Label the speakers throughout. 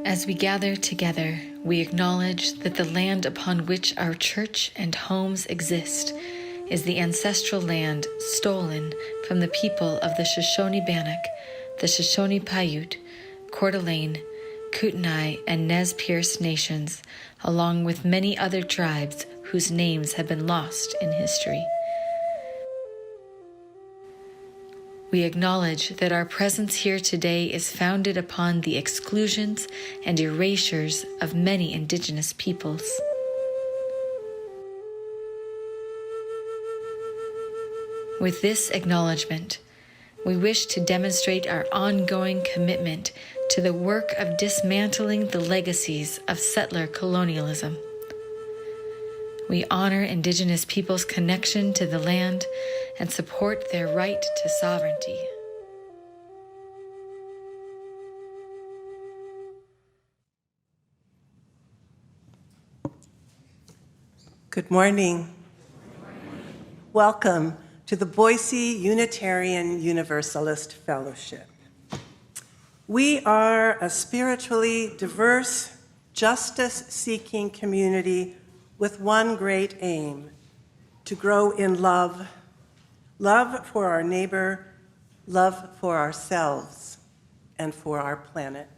Speaker 1: As we gather together, we acknowledge that the land upon which our church and homes exist is the ancestral land stolen from the people of the Shoshone Bannock, the Shoshone Paiute, Coeur d'Alene, Kootenai, and Nez Perce nations, along with many other tribes whose names have been lost in history. We acknowledge that our presence here today is founded upon the exclusions and erasures of many indigenous peoples. With this acknowledgement, we wish to demonstrate our ongoing commitment to the work of dismantling the legacies of settler colonialism. We honor indigenous peoples' connection to the land and support their right to sovereignty.
Speaker 2: Good morning. Welcome to the Boise Unitarian Universalist Fellowship. We are a spiritually diverse, justice-seeking community with one great aim: to grow in love, love for our neighbor, love for ourselves, and for our planet.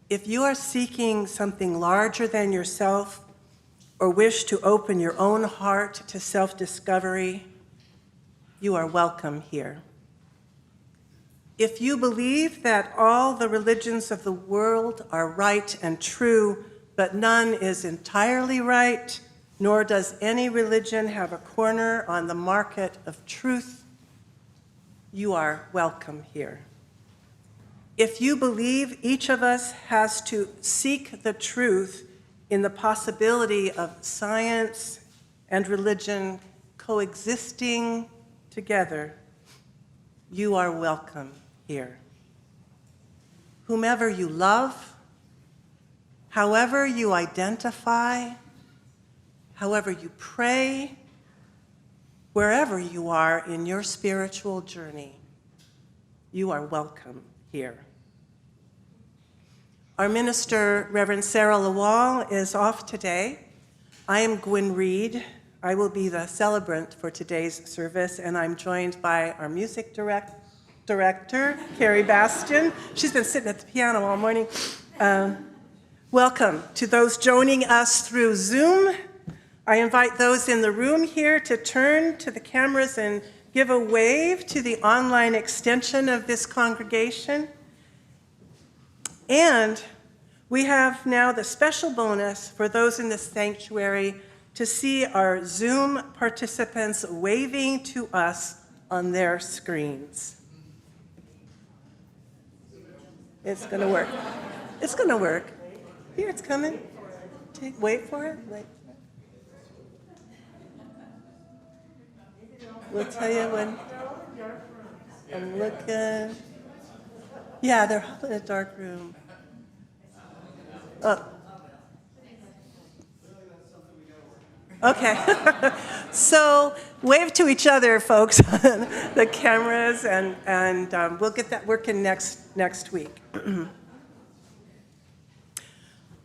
Speaker 2: If you are seeking something larger than yourself, or wish to open your own heart to self-discovery, you are welcome here. If you believe that all the religions of the world are right and true, but none is entirely right, nor does any religion have a corner on the market of truth, you are welcome here. If you believe each of us has to seek the truth in the possibility of science and religion coexisting together, you are welcome here. Whomever you love, however you identify, however you pray, wherever you are in your spiritual journey, you are welcome here. Our minister, Reverend Sarah Lawal, is off today. I am Gwyn Reid. I will be the celebrant for today's service, and I'm joined by our music director, Carrie Bastian. She's been sitting at the piano all morning. Welcome to those joining us through Zoom. I invite those in the room here to turn to the cameras and give a wave to the online extension of this congregation. And we have now the special bonus for those in the sanctuary to see our Zoom participants waving to us on their screens. It's going to work. It's going to work. Here, it's coming. Wait for it. Wait. We'll tell you when. I'm looking. Yeah, they're all in a dark room. Oh. Okay. So wave to each other, folks, on the cameras, and we'll get that working next week.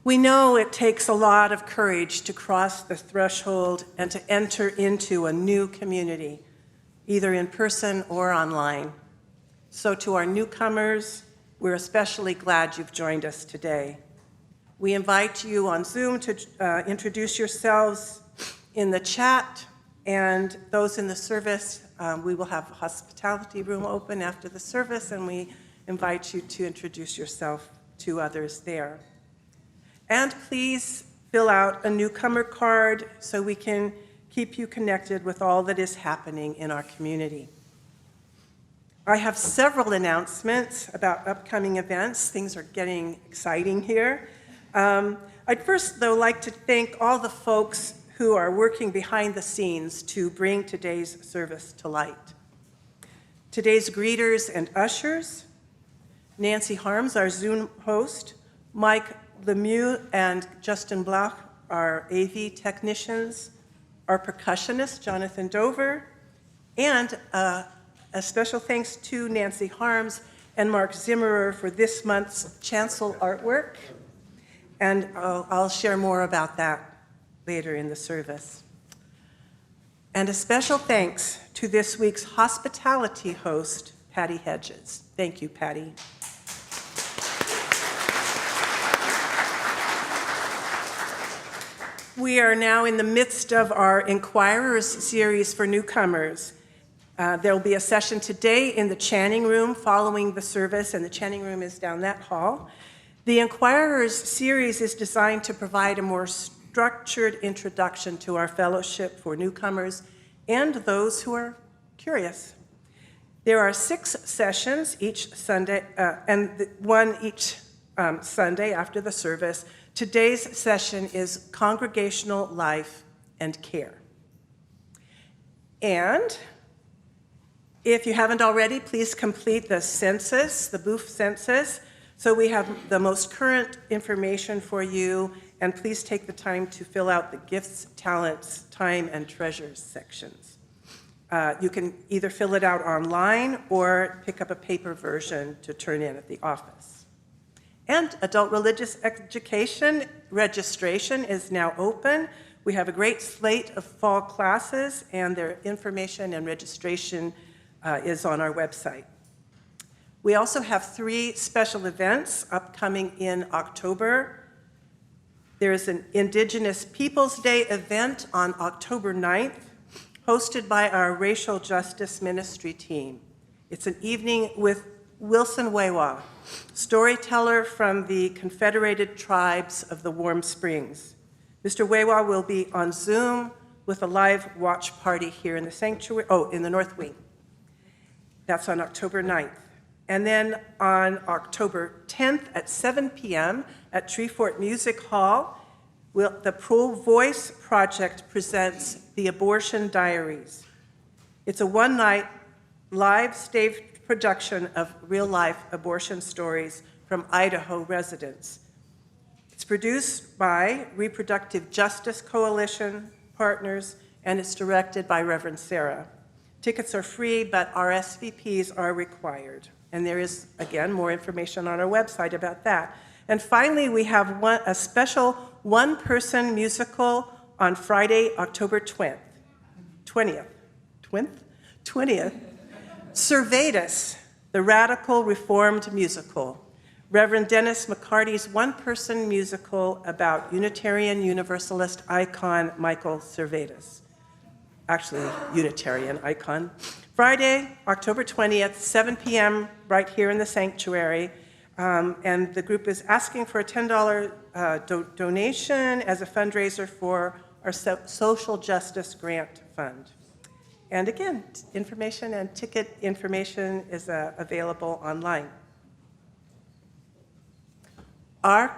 Speaker 2: We know it takes a lot of courage to cross the threshold and to enter into a new community, either in person or online. So to our newcomers, we're especially glad you've joined us today. We invite you on Zoom to introduce yourselves in the chat, and those in the service, we will have a hospitality room open after the service, and we invite you to introduce yourself to others there. And please fill out a newcomer card so we can keep you connected with all that is happening in our community. I have several announcements about upcoming events. Things are getting exciting here. I'd first, though, like to thank all the folks who are working behind the scenes to bring today's service to light. Today's greeters and ushers: Nancy Harms, our Zoom host; Mike Lemieux and Justin Bloch, our AV technicians; our percussionist, Jonathan Dover; and a special thanks to Nancy Harms and Mark Zimmerer for this month's chancel artwork. And I'll share more about that later in the service. And a special thanks to this week's hospitality host, Patty Hedges. Thank you, Patty. We are now in the midst of our Inquirers series for newcomers. There will be a session today in the Channing Room following the service, and the Channing Room is down that hall. The Inquirers series is designed to provide a more structured introduction to our fellowship for newcomers and those who are curious. There are 6 sessions each Sunday, and one each Sunday after the service. Today's session is Congregational Life and Care. And if you haven't already, please complete the census, the BUUF census. So we have the most current information for you, and please take the time to fill out the gifts, talents, time, and treasures sections. You can either fill it out online or pick up a paper version to turn in at the office. And adult religious education registration is now open. We have a great slate of fall classes, and their information and registration is on our website. We also have 3 special events upcoming in October. There is an Indigenous Peoples Day event on October 9th, hosted by our Racial Justice Ministry team. It's an evening with Wilson Wewa, storyteller from the Confederated Tribes of the Warm Springs. Mr. Wewa will be on Zoom with a live watch party here in the sanctuary, in the North Wing. That's on October 9th. And then on October 10th at 7 p.m. at Treefort Music Hall, the Pro Voice Project presents The Abortion Diaries. It's a one-night live stage production of real-life abortion stories from Idaho residents. It's produced by Reproductive Justice Coalition partners, and it's directed by Reverend Sarah. Tickets are free, but RSVPs are required. And there is, again, more information on our website about that. And finally, we have a special one-person musical on Friday, October 20th. Servetus, the Radical Reformed Musical. Reverend Dennis McCarty's one-person musical about Unitarian Universalist icon Michael Servetus. Actually, Unitarian icon. Friday, October 20th, 7 p.m., right here in the sanctuary. And the group is asking for a $10 donation as a fundraiser for our Social Justice Grant Fund. And again, information and ticket information is available online. Our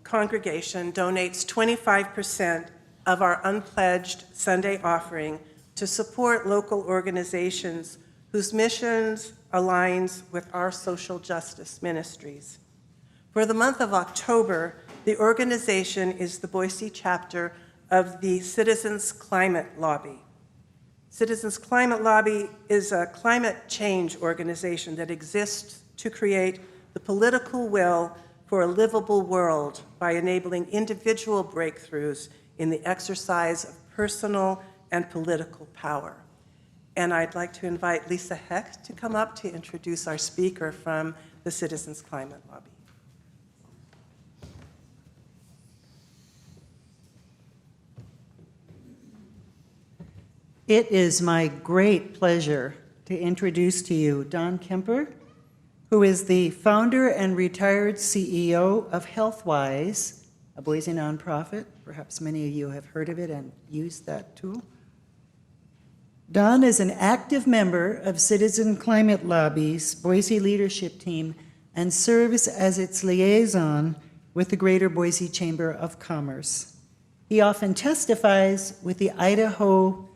Speaker 2: congregation donates 25% of our unpledged Sunday offering to support local organizations whose missions aligns with our social justice ministries. For the month of October, the organization is the Boise chapter of the Citizens Climate Lobby. Citizens Climate Lobby is a climate change organization that exists to create the political will for a livable world by enabling individual breakthroughs in the exercise of personal and political power. And I'd like to invite Lisa Hecht to come up to introduce our speaker from the Citizens Climate Lobby.
Speaker 3: It is my great pleasure to introduce to you Don Kemper, who is the founder and retired CEO of HealthWise, a Boise nonprofit. Perhaps many of you have heard of it and used that tool. Don is an active member of Citizen Climate Lobby's Boise leadership team and serves as its liaison with the Greater Boise Chamber of Commerce. He often testifies with the Idaho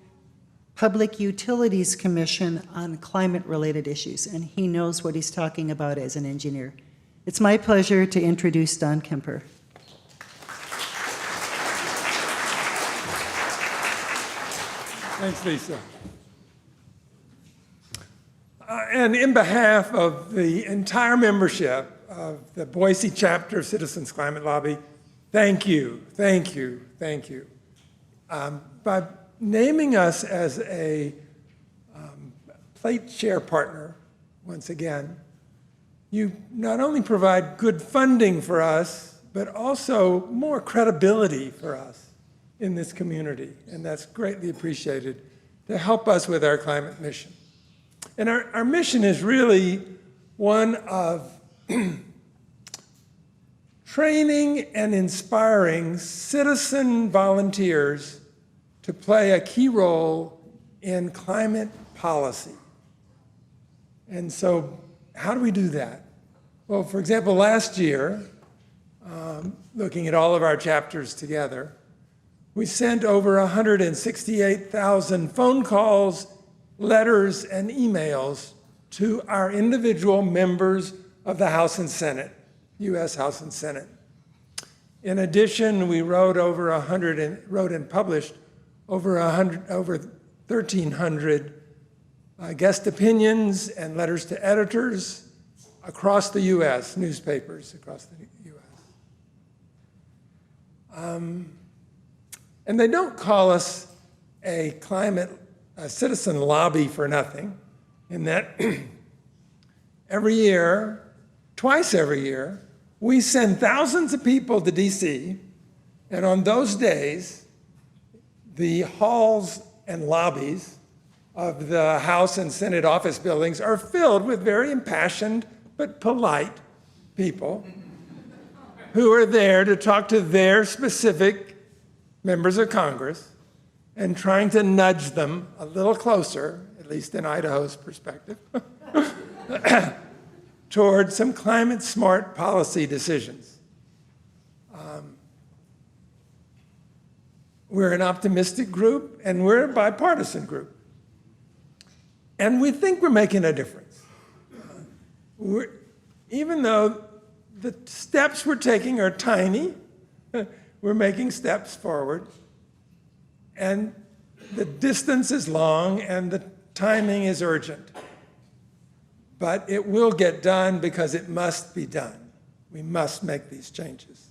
Speaker 3: Public Utilities Commission on climate-related issues, and he knows what he's talking about as an engineer. It's my pleasure to introduce Don Kemper.
Speaker 4: Thanks, Lisa. And in behalf of the entire membership of the Boise chapter of Citizens Climate Lobby, thank you, thank you, thank you. By naming us as a plate share partner, once again, you not only provide good funding for us, but also more credibility for us in this community, and that's greatly appreciated to help us with our climate mission. And our mission is really one of training and inspiring citizen volunteers to play a key role in climate policy. And so how do we do that? Well, for example, last year, looking at all of our chapters together, we sent over 168,000 phone calls, letters, and emails to our individual members of the House and Senate, U.S. House and Senate. In addition, we wrote and published over 1,300 guest opinions and letters to editors across the U.S., newspapers across the U.S. And they don't call us a citizen lobby for nothing, in that every year, twice every year, we send thousands of people to DC, and on those days, the halls and lobbies of the House and Senate office buildings are filled with very impassioned but polite people who are there to talk to their specific members of Congress and trying to nudge them a little closer, at least in Idaho's perspective, toward some climate-smart policy decisions. We're an optimistic group, and we're a bipartisan group. And we think we're making a difference. Even though the steps we're taking are tiny, we're making steps forward. And the distance is long, and the timing is urgent. But it will get done because it must be done. We must make these changes.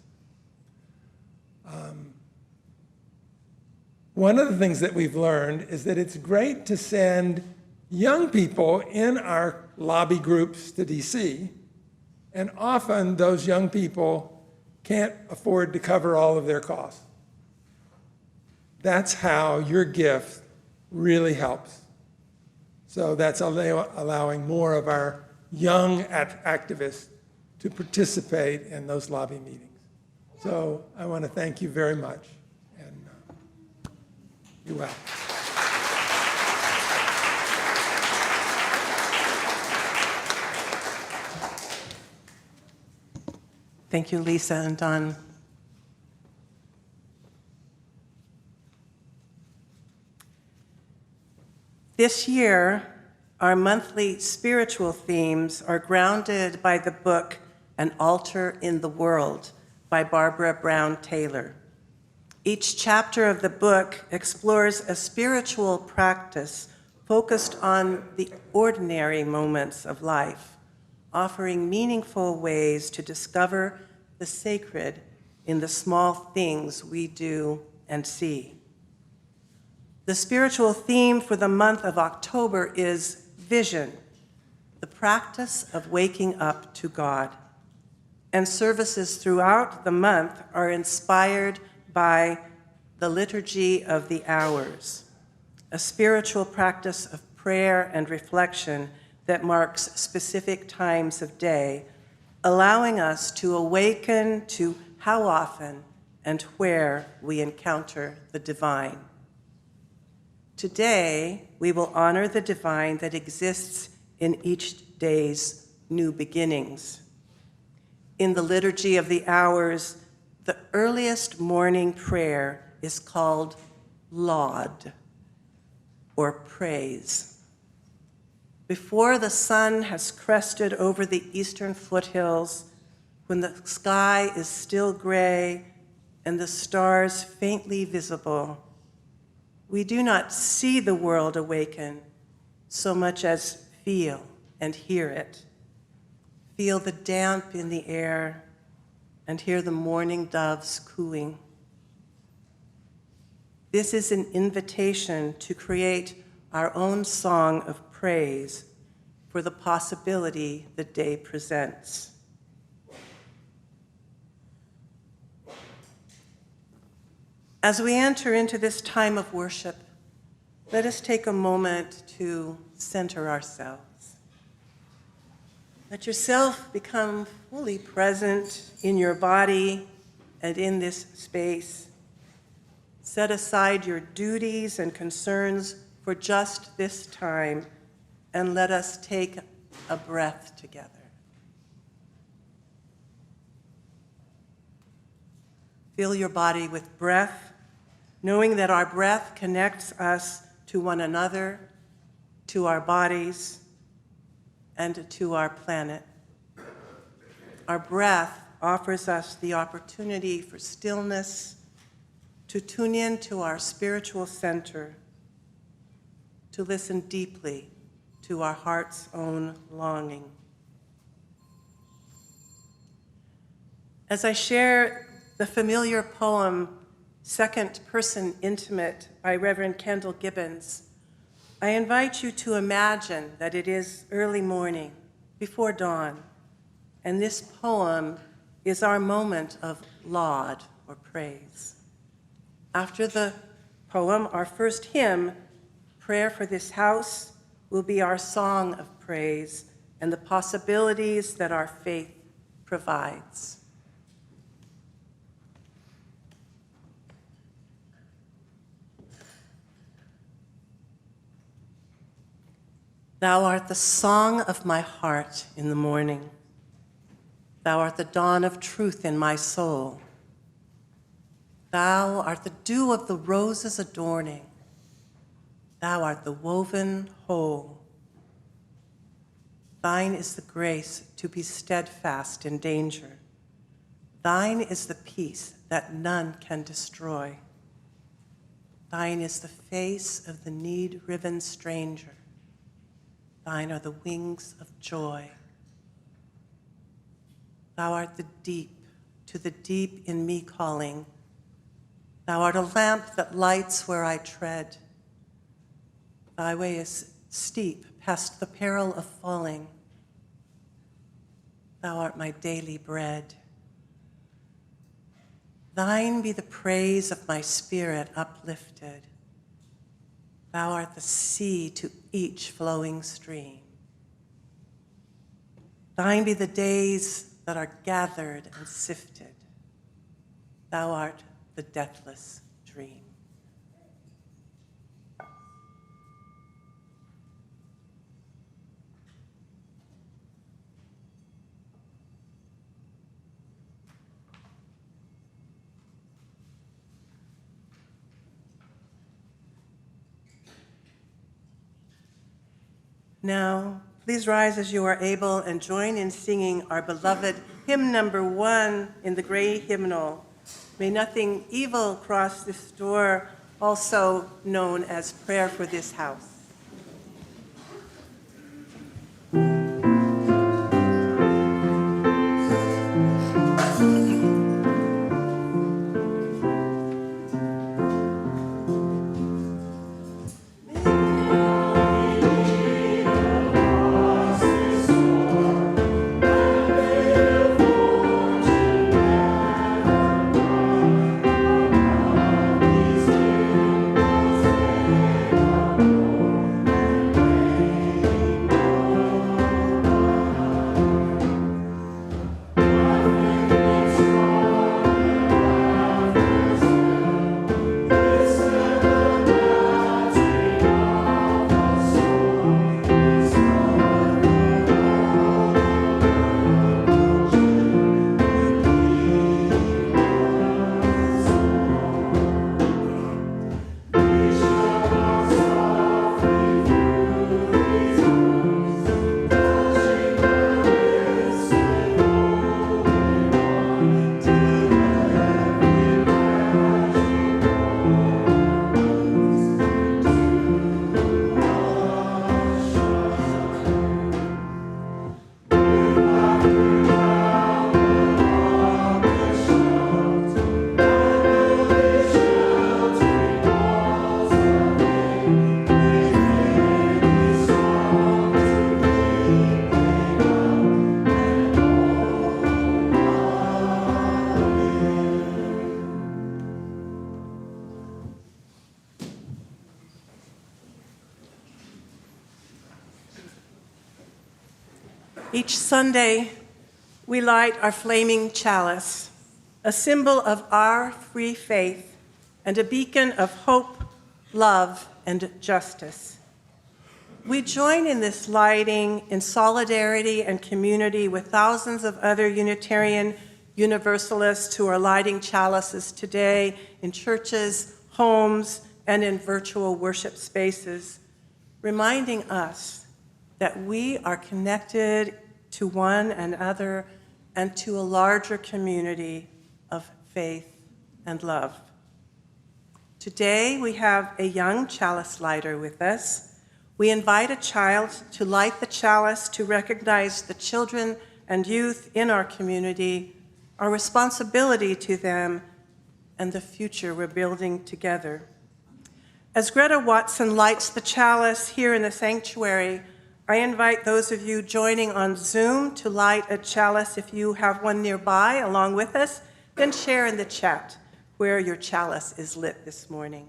Speaker 4: One of the things that we've learned is that it's great to send young people in our lobby groups to DC, and often those young people can't afford to cover all of their costs. That's how your gift really helps. So that's allowing more of our young activists to participate in those lobby meetings. So I want to thank you very much, and you're welcome.
Speaker 2: Thank you, Lisa and Don. This year, our monthly spiritual themes are grounded by the book An Altar in the World by Barbara Brown Taylor. Each chapter of the book explores a spiritual practice focused on the ordinary moments of life, offering meaningful ways to discover the sacred in the small things we do and see. The spiritual theme for the month of October is vision, the practice of waking up to God. And services throughout the month are inspired by the Liturgy of the Hours, a spiritual practice of prayer and reflection that marks specific times of day, allowing us to awaken to how often and where we encounter the divine. Today, we will honor the divine that exists in each day's new beginnings. In the Liturgy of the Hours, the earliest morning prayer is called laud, or praise. Before the sun has crested over the eastern foothills, when the sky is still gray and the stars faintly visible, we do not see the world awaken so much as feel and hear it. Feel the damp in the air and hear the morning doves cooing. This is an invitation to create our own song of praise for the possibility the day presents. As we enter into this time of worship, let us take a moment to center ourselves. Let yourself become fully present in your body and in this space. Set aside your duties and concerns for just this time, and let us take a breath together. Fill your body with breath, knowing that our breath connects us to one another, to our bodies, and to our planet. Our breath offers us the opportunity for stillness, to tune in to our spiritual center, to listen deeply to our heart's own longing. As I share the familiar poem, Second Person Intimate by Reverend Kendall Gibbons, I invite you to imagine that it is early morning, before dawn, and this poem is our moment of laud or praise. After the poem, our first hymn, Prayer for This House, will be our song of praise and the possibilities that our faith provides. Thou art the song of my heart in the morning. Thou art the dawn of truth in my soul. Thou art the dew of the roses adorning. Thou art the woven whole. Thine is the grace to be steadfast in danger. Thine is the peace that none can destroy. Thine is the face of the need-riven stranger. Thine are the wings of joy. Thou art the deep, to the deep in me calling. Thou art a lamp that lights where I tread. Thy way is steep past the peril of falling. Thou art my daily bread. Thine be the praise of my spirit uplifted. Thou art the sea to each flowing stream. Thine be the days that are gathered and sifted. Thou art the deathless dream. Now, please rise as you are able and join in singing our beloved hymn number 1 in the gray hymnal. May nothing evil cross this door, also known as Prayer for This House. Each Sunday, we light our flaming chalice, a symbol of our free faith and a beacon of hope, love, and justice. We join in this lighting in solidarity and community with thousands of other Unitarian Universalists who are lighting chalices today in churches, homes, and in virtual worship spaces, reminding us that we are connected to one another and to a larger community of faith and love. Today, we have a young chalice lighter with us. We invite a child to light the chalice to recognize the children and youth in our community, our responsibility to them, and the future we're building together. As Greta Watsen lights the chalice here in the sanctuary, I invite those of you joining on Zoom to light a chalice if you have one nearby along with us, then share in the chat where your chalice is lit this morning.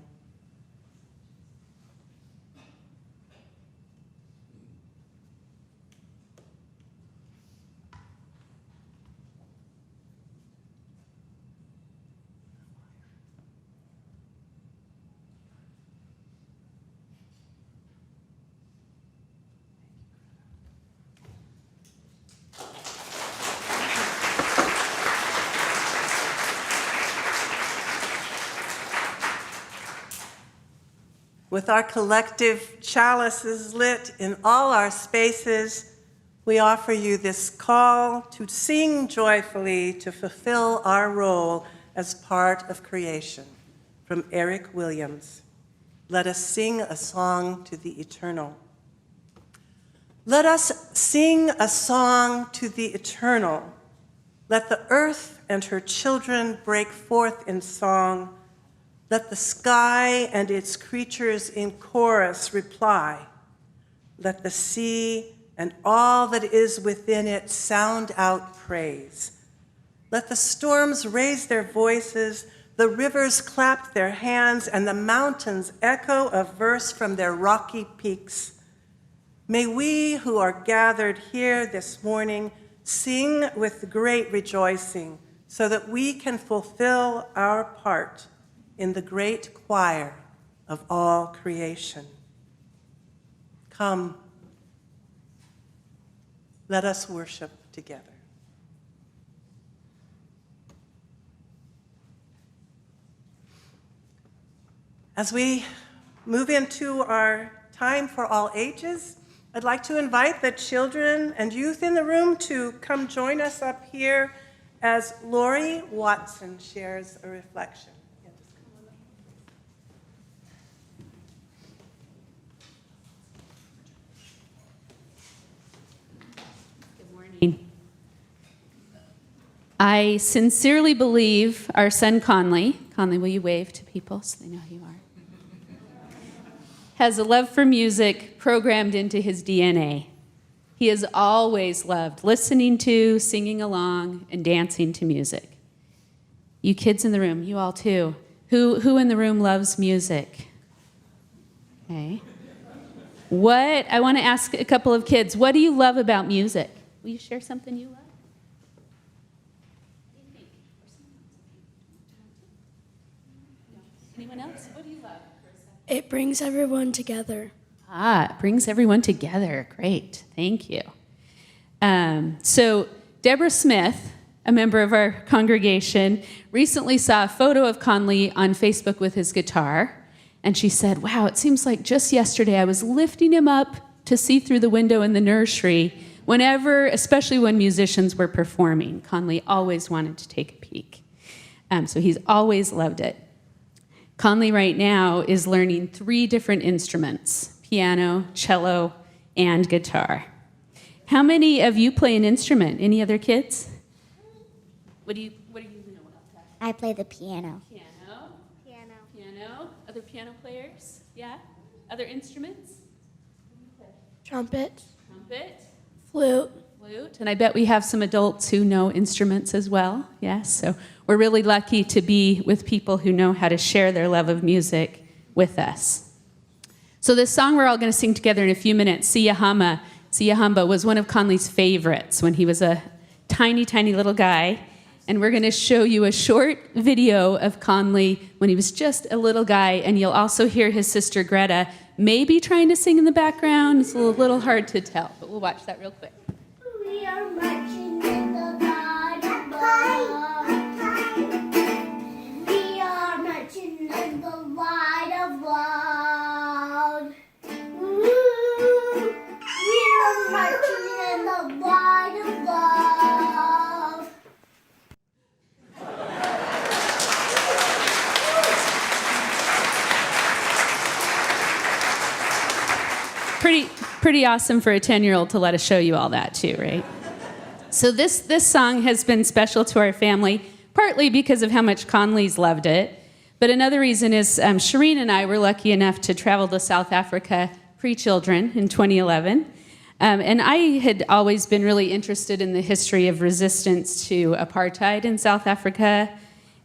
Speaker 2: With our collective chalices lit in all our spaces, we offer you this call to sing joyfully to fulfill our role as part of creation. From Eric Williams. Let us sing a song to the eternal. Let us sing a song to the eternal. Let the earth and her children break forth in song. Let the sky and its creatures in chorus reply. Let the sea and all that is within it sound out praise. Let the storms raise their voices, the rivers clap their hands, and the mountains echo a verse from their rocky peaks. May we who are gathered here this morning sing with great rejoicing so that we can fulfill our part in the great choir of all creation. Come, let us worship together. As we move into our time for all ages, I'd like to invite the children and youth in the room to come join us up here as Lori Watsen shares a reflection.
Speaker 5: I sincerely believe our son Conley, will you wave to people so they know who you are, has a love for music programmed into his DNA. He has always loved listening to, singing along, and dancing to music. You kids in the room, you all too. Who in the room loves music? Okay. I want to ask a couple of kids, what do you love about music? Will you share something you love? Anyone else? What do you love?
Speaker 6: It brings everyone together.
Speaker 5: It brings everyone together. Great, thank you. So Deborah Smith, a member of our congregation, recently saw a photo of Conley on Facebook with his guitar, and she said, wow, it seems like just yesterday I was lifting him up to see through the window in the nursery whenever, especially when musicians were performing. Conley always wanted to take a peek. So he's always loved it. Conley right now is learning 3 different instruments, piano, cello, and guitar. How many of you play an instrument? Any other kids? What do you know about that?
Speaker 7: I play the piano.
Speaker 5: Piano? Piano? Other piano players? Yeah? Other instruments?
Speaker 6: Trumpet,
Speaker 5: Trumpet?
Speaker 6: flute.
Speaker 5: Flute. And I bet we have some adults who know instruments as well. Yes, so we're really lucky to be with people who know how to share their love of music with us. So this song we're all going to sing together in a few minutes, Siyahama, Siyahamba, was one of Conley's favorites when he was a tiny, tiny little guy. And we're going to show you a short video of Conley when he was just a little guy. And you'll also hear his sister Greta maybe trying to sing in the background. It's a little hard to tell, but we'll watch that real quick.
Speaker 7: We are marching in the line of love. We are marching in the light of love. Ooh, we are marching in the light of love.
Speaker 5: Pretty awesome for a 10-year-old to let us show you all that too, right? So this song has been special to our family, partly because of how much Conley's loved it, but another reason is Shireen and I were lucky enough to travel to South Africa pre-children in 2011, and I had always been really interested in the history of resistance to apartheid in South Africa,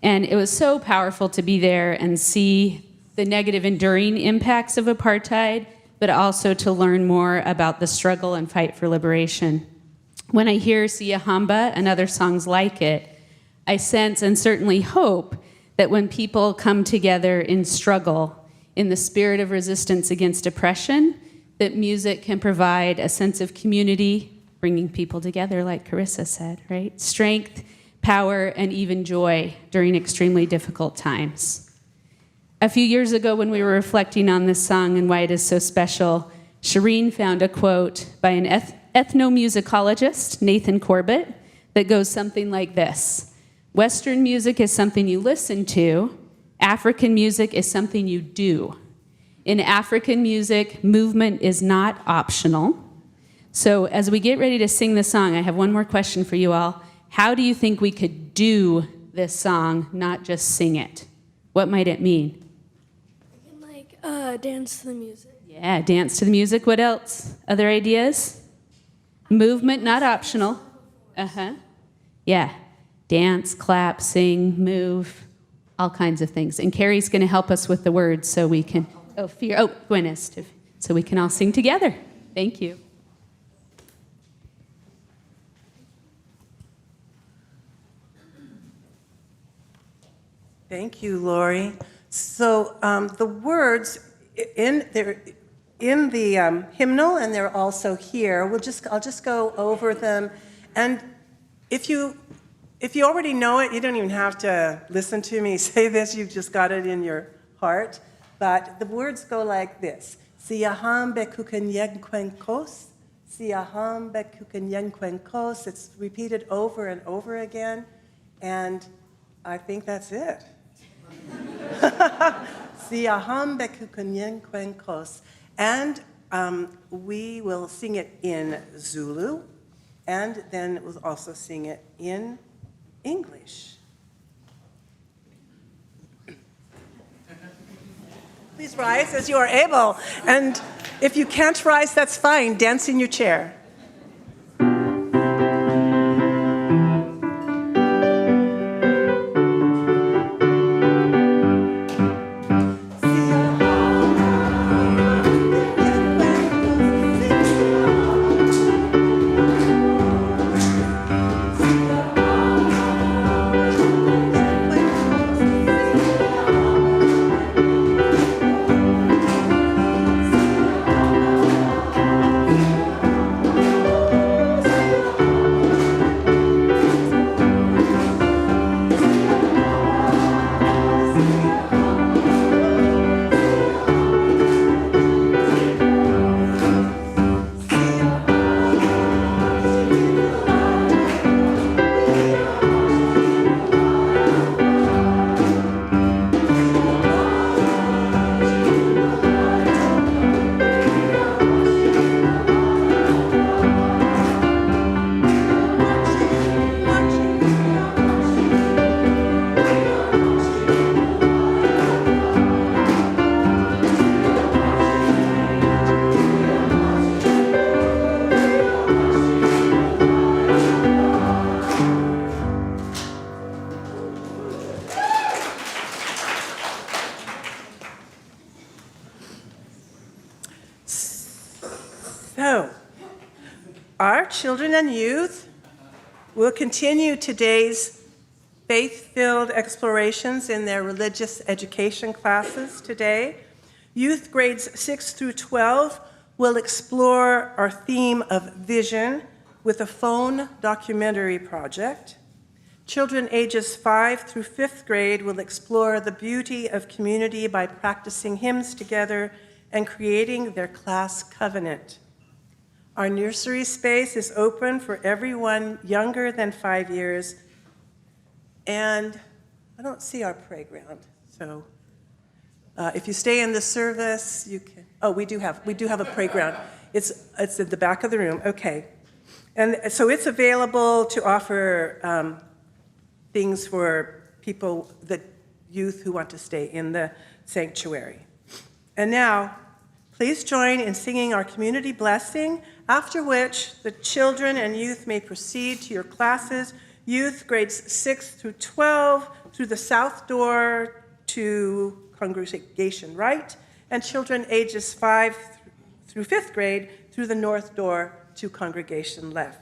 Speaker 5: and it was so powerful to be there and see the negative enduring impacts of apartheid, but also to learn more about the struggle and fight for liberation. When I hear Siyahamba and other songs like it, I sense and certainly hope that when people come together in struggle, in the spirit of resistance against oppression, that music can provide a sense of community, bringing people together, like Carissa said, right? Strength, power, and even joy during extremely difficult times. A few years ago, when we were reflecting on this song and why it is so special, Shireen found a quote by an ethnomusicologist, Nathan Corbett, that goes something like this: Western music is something you listen to, African music is something you do. In African music, movement is not optional. So as we get ready to sing the song, I have one more question for you all. How do you think we could do this song, not just sing it? What might it mean?
Speaker 6: Dance to the music.
Speaker 5: Yeah, dance to the music. What else? Other ideas? Movement, not optional. Uh-huh. Yeah. Dance, clap, sing, move, all kinds of things. And Carrie's going to help us with the words so we can, Gwyn is, so we can all sing together. Thank you.
Speaker 2: Thank you, Lori. So the words they're in the hymnal, and they're also here. I'll just go over them, and if you already know it, you don't even have to listen to me say this. You've just got it in your heart. But the words go like this: Siyaham bekukenyenkwenkos, Siyaham bekukenyenkwenkos. It's repeated over and over again, and I think that's it. Siyaham bekukenyenkwenkos. And we will sing it in Zulu, and then we'll also sing it in English. Please rise as you are able. And if you can't rise, that's fine. Dance in your chair. Our children and youth will continue today's faith-filled explorations in their religious education classes today. Youth grades 6 through 12 will explore our theme of vision with a phone documentary project. Children ages 5 through 5th grade will explore the beauty of community by practicing hymns together and creating their class covenant. Our nursery space is open for everyone younger than 5 years, and I don't see our playground, so if you stay in the service, you can. Oh, we do have a playground. It's at the back of the room. Okay, and so it's available to offer things for people, the youth who want to stay in the sanctuary. And now, please join in singing our community blessing, after which the children and youth may proceed to your classes. Youth grades 6 through 12 through the south door to congregation right, and children ages 5 through 5th grade through the north door to congregation left.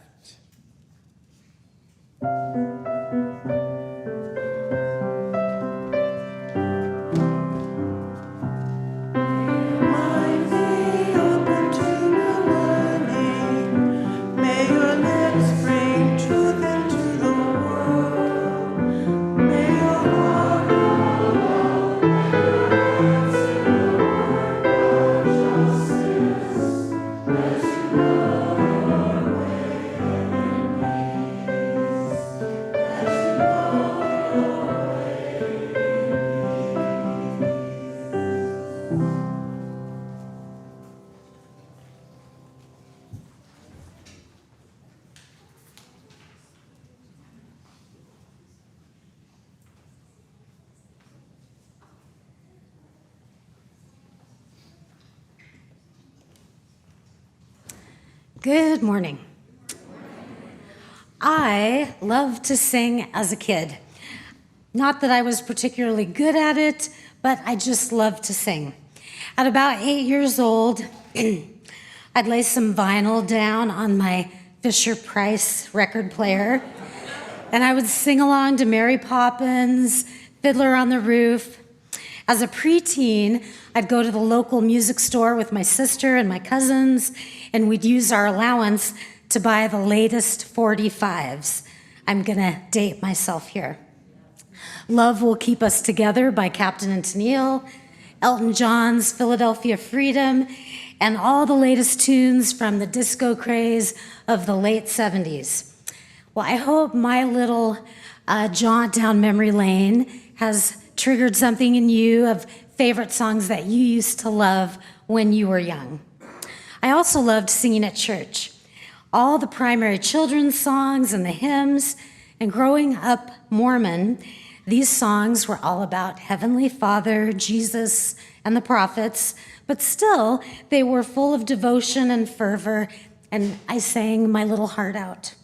Speaker 8: Good morning. I loved to sing as a kid. Not that I was particularly good at it, but I just loved to sing. At about 8 years old, I'd lay some vinyl down on my Fisher-Price record player, and I would sing along to Mary Poppins, Fiddler on the Roof. As a preteen, I'd go to the local music store with my sister and my cousins, and we'd use our allowance to buy the latest 45s. I'm gonna date myself here. Love Will Keep Us Together by Captain and Tennille, Elton John's Philadelphia Freedom, and all the latest tunes from the disco craze of the late 70s. Well, I hope my little jaunt down memory lane has triggered something in you of favorite songs that you used to love when you were young. I also loved singing at church. All the primary children's songs and the hymns, and growing up Mormon, these songs were all about Heavenly Father, Jesus, and the prophets, but still, they were full of devotion and fervor, and I sang my little heart out.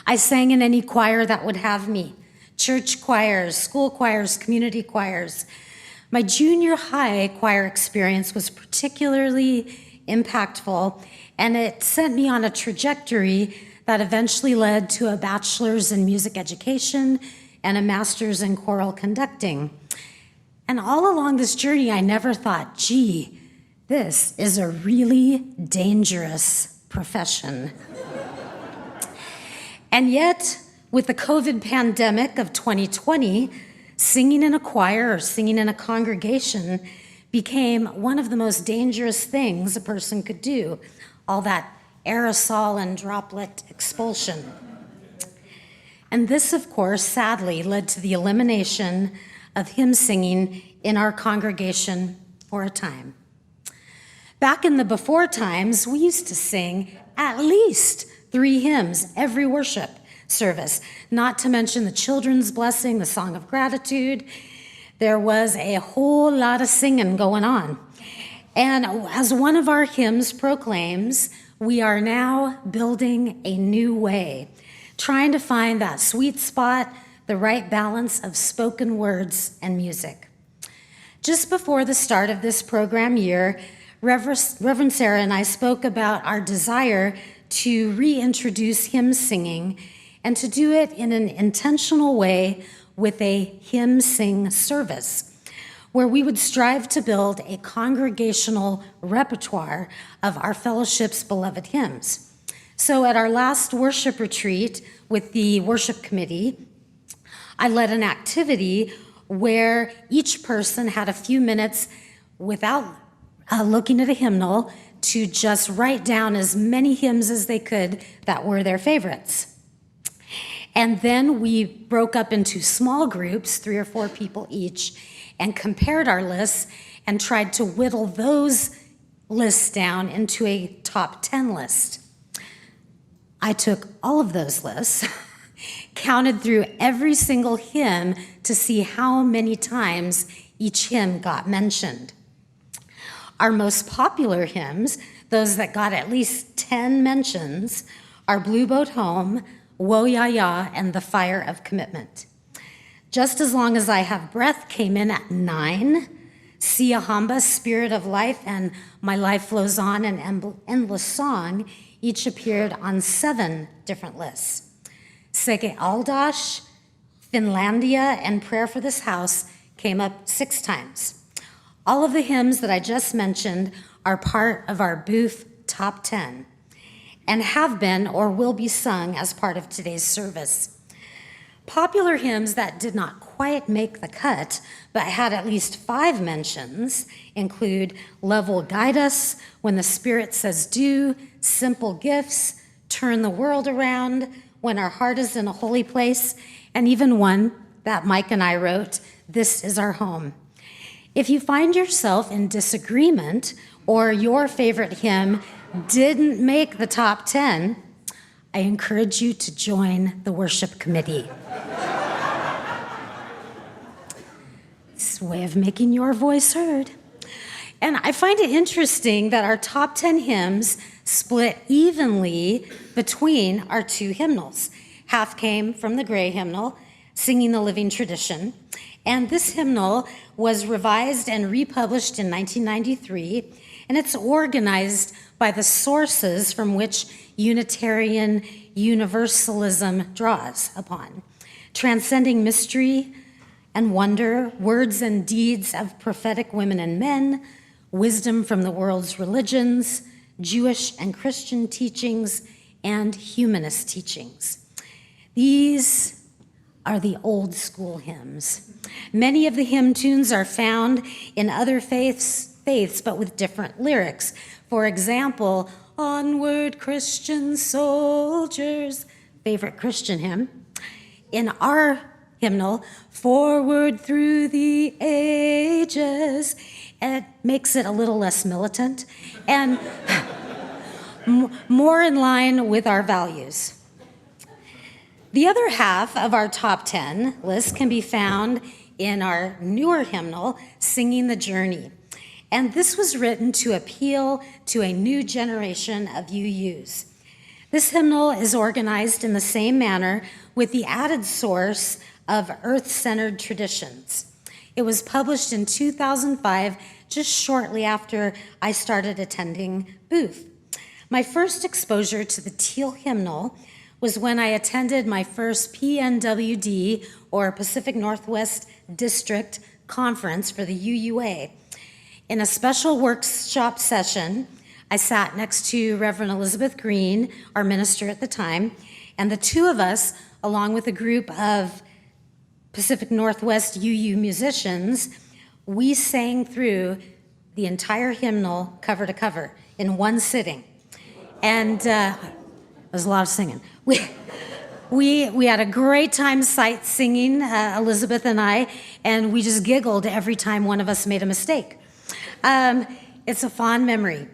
Speaker 8: I sang in any choir that would have me, church choirs, school choirs, community choirs. My junior high choir experience was particularly impactful, and it sent me on a trajectory that eventually led to a bachelor's in music education and a master's in choral conducting. And all along this journey, I never thought, gee, this is a really dangerous profession. And yet, with the COVID pandemic of 2020, singing in a choir or singing in a congregation became one of the most dangerous things a person could do, all that aerosol and droplet expulsion. And this, of course, sadly led to the elimination of hymn singing in our congregation for a time. Back in the before times, we used to sing at least 3 hymns every worship service, not to mention the children's blessing, the song of gratitude. There was a whole lot of singing going on. And as one of our hymns proclaims, we are now building a new way, trying to find that sweet spot, the right balance of spoken words and music. Just before the start of this program year, Reverend Sarah and I spoke about our desire to reintroduce hymn singing and to do it in an intentional way with a hymn sing service, where we would strive to build a congregational repertoire of our fellowship's beloved hymns. So at our last worship retreat with the worship committee, I led an activity where each person had a few minutes without looking at a hymnal to just write down as many hymns as they could that were their favorites. And then we broke up into small groups, 3 or 4 people each, and compared our lists and tried to whittle those lists down into a top 10 list. I took all of those lists, counted through every single hymn to see how many times each hymn got mentioned. Our most popular hymns, those that got at least 10 mentions, are Blue Boat Home, Woe Ya Ya, and The Fire of Commitment. Just As Long As I Have Breath came in at 9. Sia Hamba, Spirit of Life, and My Life Flows On, and Endless Song each appeared on 7 different lists. Sege Aldash, Finlandia, and Prayer for This House came up 6 times. All of the hymns that I just mentioned are part of our BUUF Top 10 and have been or will be sung as part of today's service. Popular hymns that did not quite make the cut but had at least 5 mentions include Love Will Guide Us, When the Spirit Says Do, Simple Gifts, Turn the World Around, When Our Heart Is in a Holy Place, and even one that Mike and I wrote, This Is Our Home. If you find yourself in disagreement or your favorite hymn didn't make the top 10, I encourage you to join the worship committee. It's a way of making your voice heard. And I find it interesting that our top 10 hymns split evenly between our 2 hymnals. Half came from the gray hymnal, Singing the Living Tradition, and this hymnal was revised and republished in 1993, and it's organized by the sources from which Unitarian Universalism draws upon: transcending mystery and wonder, words and deeds of prophetic women and men, wisdom from the world's religions, Jewish and Christian teachings, and humanist teachings. These are the old school hymns. Many of the hymn tunes are found in other faiths, but with different lyrics. For example, Onward Christian Soldiers, favorite Christian hymn. In our hymnal, Forward Through the Ages, it makes it a little less militant and more in line with our values. The other half of our top 10 list can be found in our newer hymnal, Singing the Journey. And this was written to appeal to a new generation of UUs. This hymnal is organized in the same manner with the added source of earth-centered traditions. It was published in 2005, just shortly after I started attending BUUF. My first exposure to the Teal hymnal was when I attended my first PNWD, or Pacific Northwest District Conference for the UUA. In a special workshop session, I sat next to Reverend Elizabeth Green, our minister at the time, and the 2 of us, along with a group of Pacific Northwest UU musicians, we sang through the entire hymnal cover to cover in one sitting. And there's a lot of singing. We had a great time sight singing, Elizabeth and I, and we just giggled every time one of us made a mistake. It's a fond memory.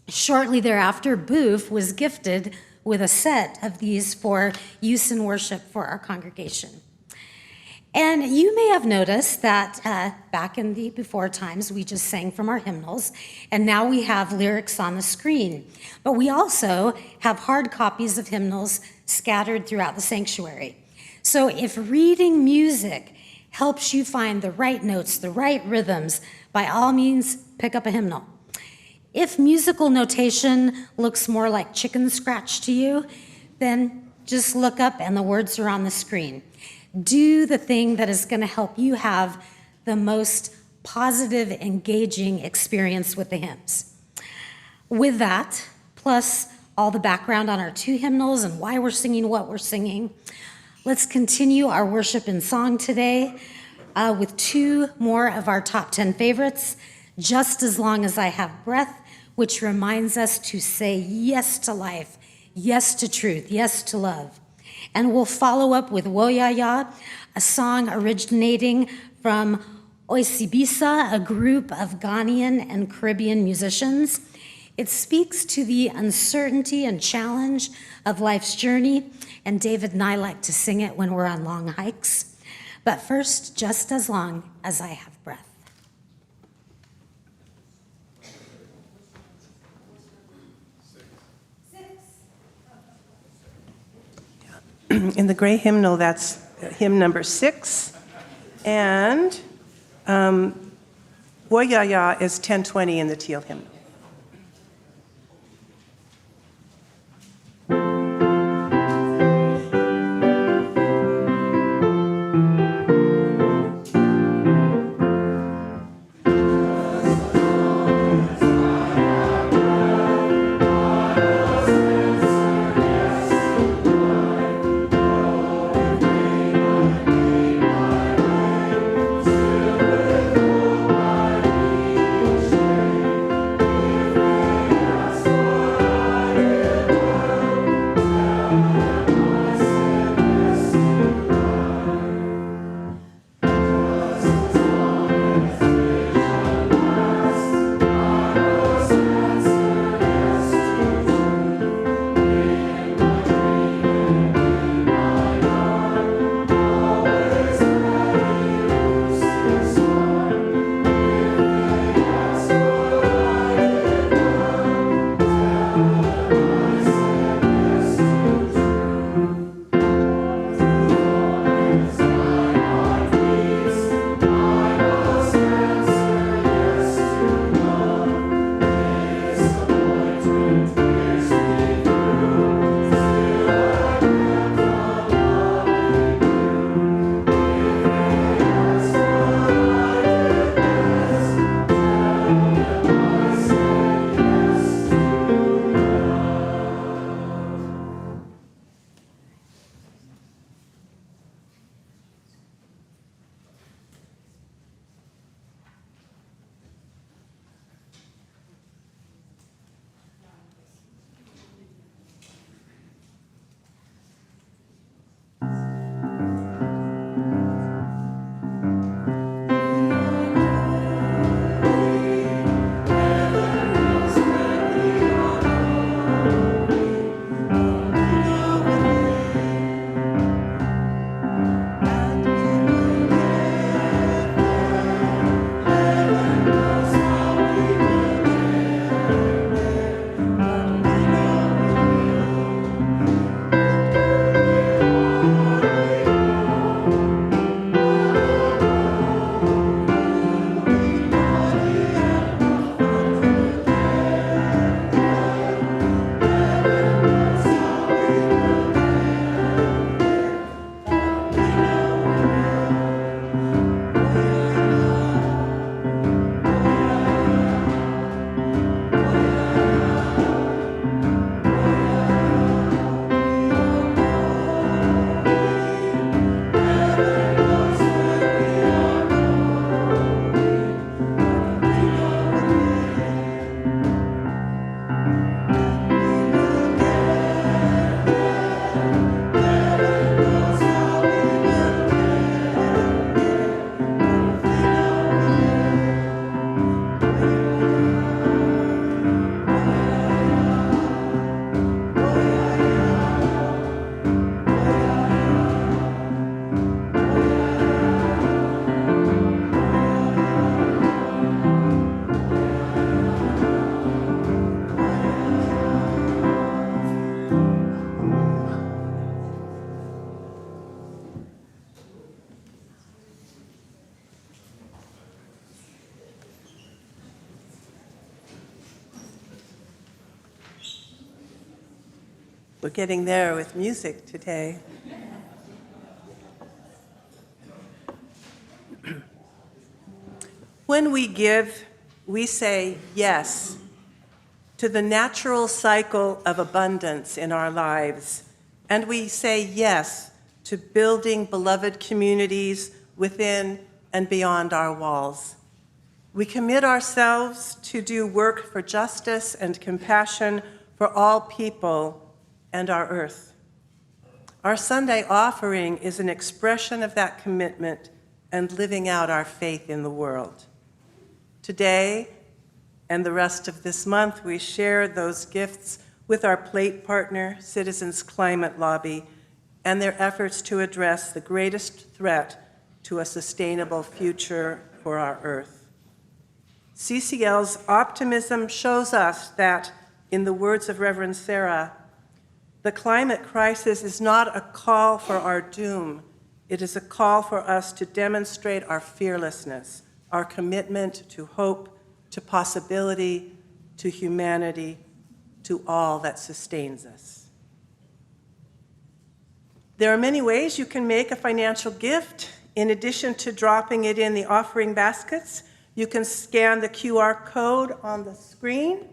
Speaker 8: Shortly thereafter, BUUF was gifted with a set of these for use in worship for our congregation. And you may have noticed that back in the before times, we just sang from our hymnals, and now we have lyrics on the screen. But we also have hard copies of hymnals scattered throughout the sanctuary. So if reading music helps you find the right notes, the right rhythms, by all means, pick up a hymnal. If musical notation looks more like chicken scratch to you, then just look up and the words are on the screen. Do the thing that is going to help you have the most positive, engaging experience with the hymns. With that, plus all the background on our 2 hymnals and why we're singing what we're singing, let's continue our worship in song today with 2 more of our top 10 favorites, Just As Long As I Have Breath, which reminds us to say yes to life, yes to truth, yes to love. And we'll follow up with Woyaya, a song originating from Oisibisa, a group of Ghanaian and Caribbean musicians. It speaks to the uncertainty and challenge of life's journey, and David and I like to sing it when we're on long hikes. But first, Just As Long As I Have Breath.
Speaker 2: In the gray hymnal, that's hymn number 6. And Woyaya is 1020 in the teal hymnal. We're getting there with music today. When we give, we say yes to the natural cycle of abundance in our lives, and we say yes to building beloved communities within and beyond our walls. We commit ourselves to do work for justice and compassion for all people and our earth. Our Sunday offering is an expression of that commitment and living out our faith in the world. Today and the rest of this month, we share those gifts with our plate partner, Citizens Climate Lobby, and their efforts to address the greatest threat to a sustainable future for our earth. CCL's optimism shows us that, in the words of Reverend Sarah, the climate crisis is not a call for our doom. It is a call for us to demonstrate our fearlessness, our commitment to hope, to possibility, to humanity, to all that sustains us. There are many ways you can make a financial gift. In addition to dropping it in the offering baskets, you can scan the QR code on the screen,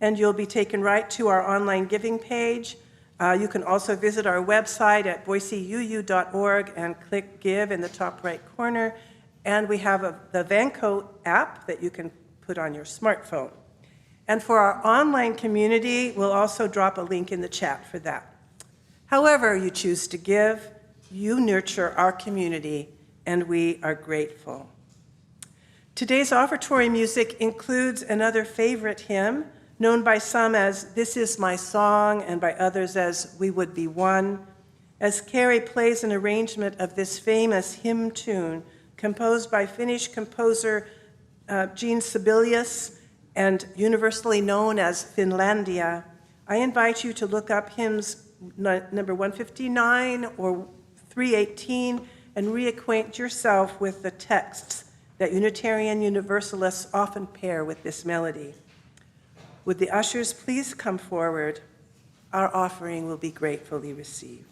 Speaker 2: and you'll be taken right to our online giving page. You can also visit our website at boiseuu.org and click Give in the top right corner. And we have the Vanco app that you can put on your smartphone. And for our online community, we'll also drop a link in the chat for that. However you choose to give, you nurture our community, and we are grateful. Today's offertory music includes another favorite hymn, known by some as This Is My Song and by others as We Would Be One, as Carrie plays an arrangement of this famous hymn tune composed by Finnish composer Jean Sibelius and universally known as Finlandia. I invite you to look up hymns number 159 or 318 and reacquaint yourself with the texts that Unitarian Universalists often pair with this melody. Would the ushers please come forward? Our offering will be gratefully received.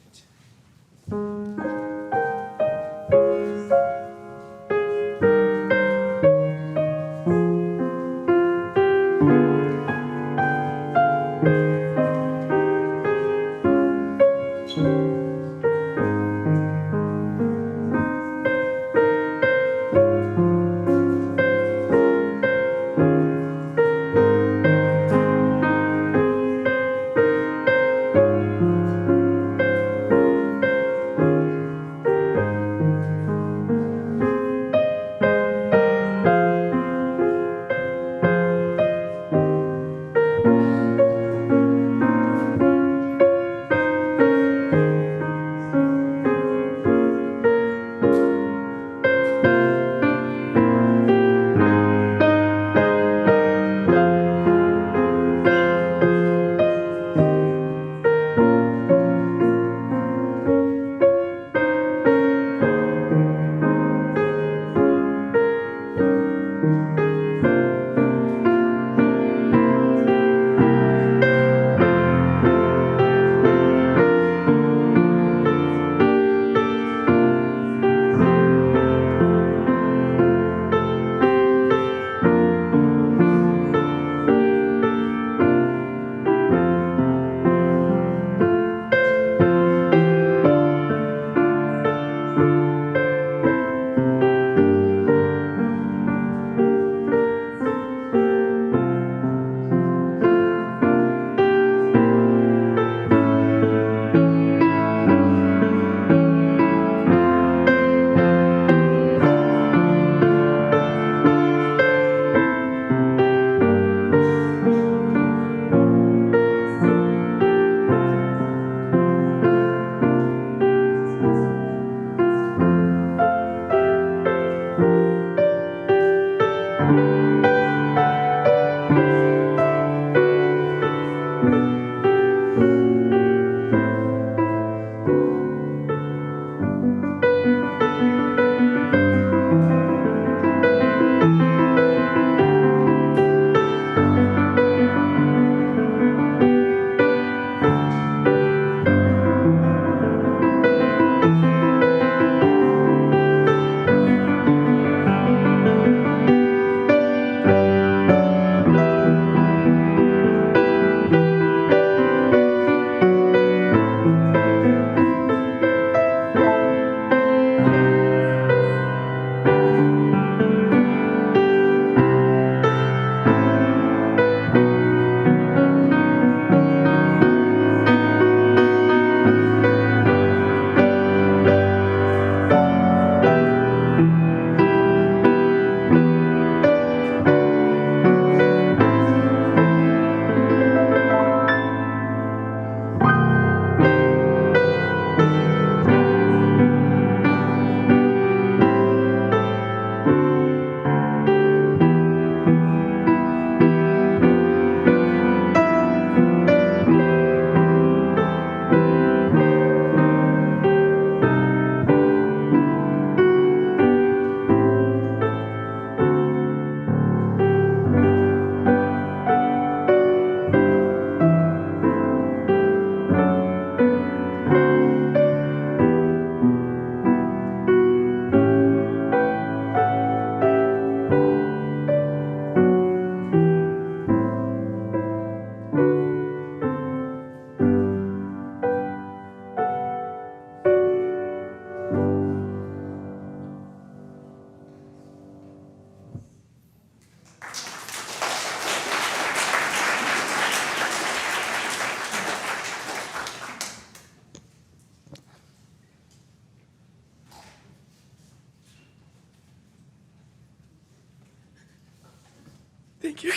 Speaker 2: Thank you.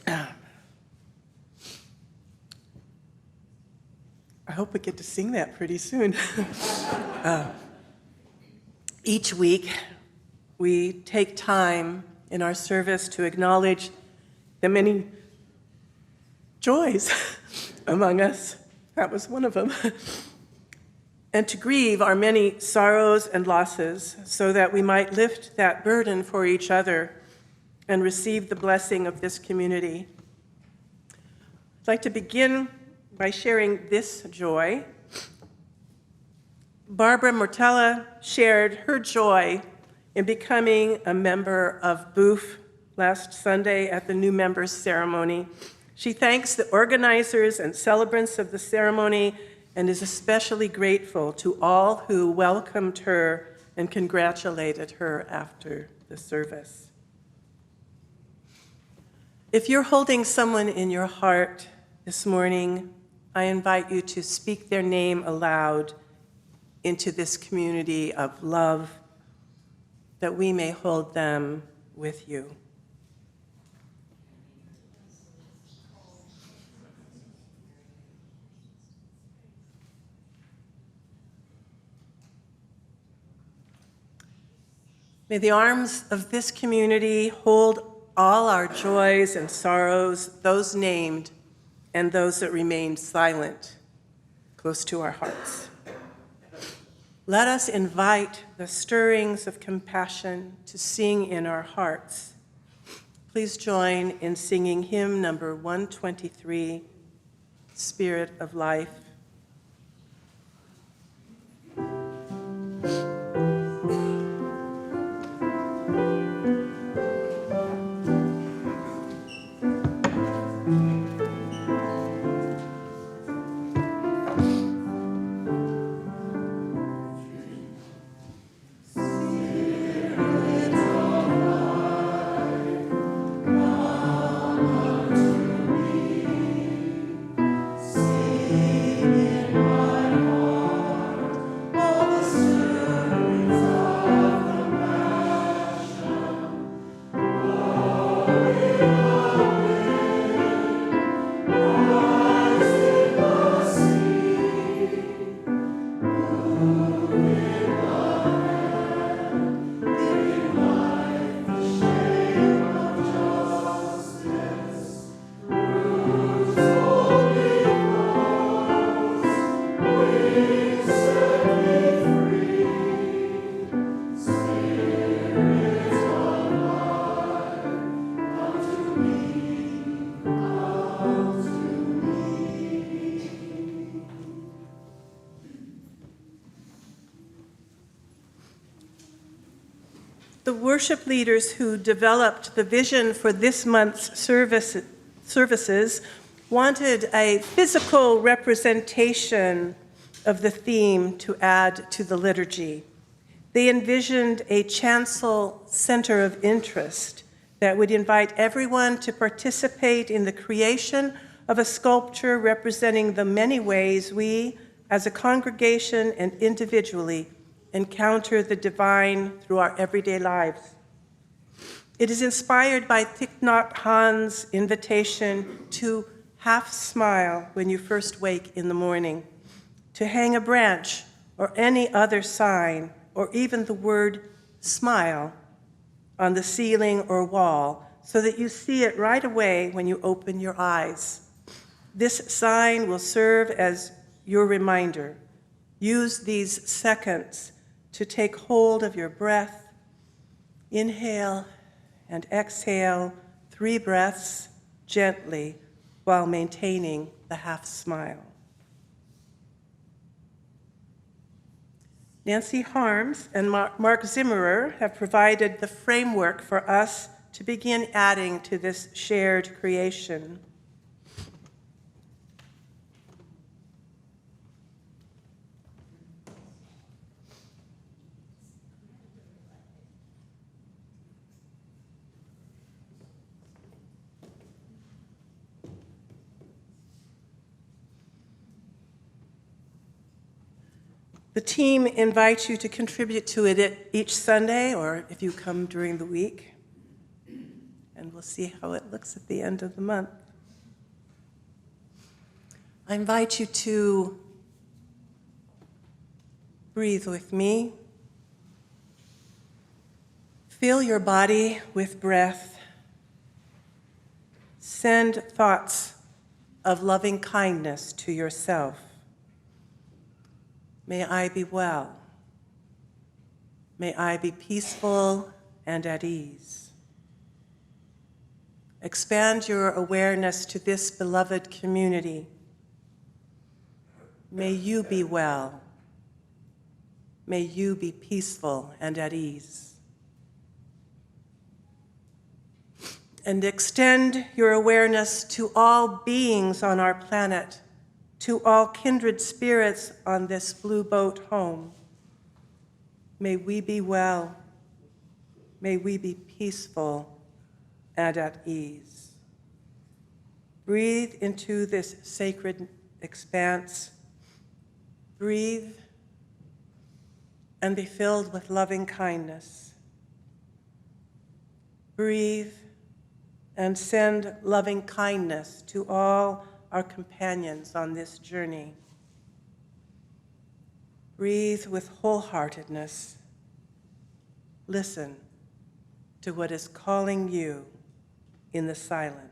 Speaker 2: I hope we get to sing that pretty soon. Each week, we take time in our service to acknowledge the many joys among us. That was one of them. And to grieve our many sorrows and losses so that we might lift that burden for each other and receive the blessing of this community. I'd like to begin by sharing this joy. Barbara Mortella shared her joy in becoming a member of BUUF last Sunday at the new members ceremony. She thanks the organizers and celebrants of the ceremony and is especially grateful to all who welcomed her and congratulated her after the service. If you're holding someone in your heart this morning, I invite you to speak their name aloud into this community of love, that we may hold them with you. May the arms of this community hold all our joys and sorrows, those named and those that remained silent, close to our hearts. Let us invite the stirrings of compassion to sing in our hearts. Please join in singing hymn number 123, Spirit of Life. The worship leaders who developed the vision for this month's services wanted a physical representation of the theme to add to the liturgy. They envisioned a chancel center of interest that would invite everyone to participate in the creation of a sculpture representing the many ways we, as a congregation and individually, encounter the divine through our everyday lives. It is inspired by Thich Nhat Hanh's invitation to half smile when you first wake in the morning, to hang a branch or any other sign, or even the word smile on the ceiling or wall, so that you see it right away when you open your eyes. This sign will serve as your reminder. Use these seconds to take hold of your breath. Inhale and exhale 3 breaths gently while maintaining the half smile. Nancy Harms and Mark Zimmerer have provided the framework for us to begin adding to this shared creation. The The team invites you to contribute to it each Sunday, or if you come during the week. And we'll see how it looks at the end of the month. I invite you to breathe with me. Fill your body with breath. Send thoughts of loving kindness to yourself. May I be well. May I be peaceful and at ease. Expand your awareness to this beloved community. May you be well. May you be peaceful and at ease. And extend your awareness to all beings on our planet, to all kindred spirits on this blue boat home. May we be well. May we be peaceful and at ease. Breathe into this sacred expanse. Breathe and be filled with loving kindness. Breathe and send loving kindness to all our companions on this journey. Breathe with wholeheartedness. Listen to what is calling you in the silence.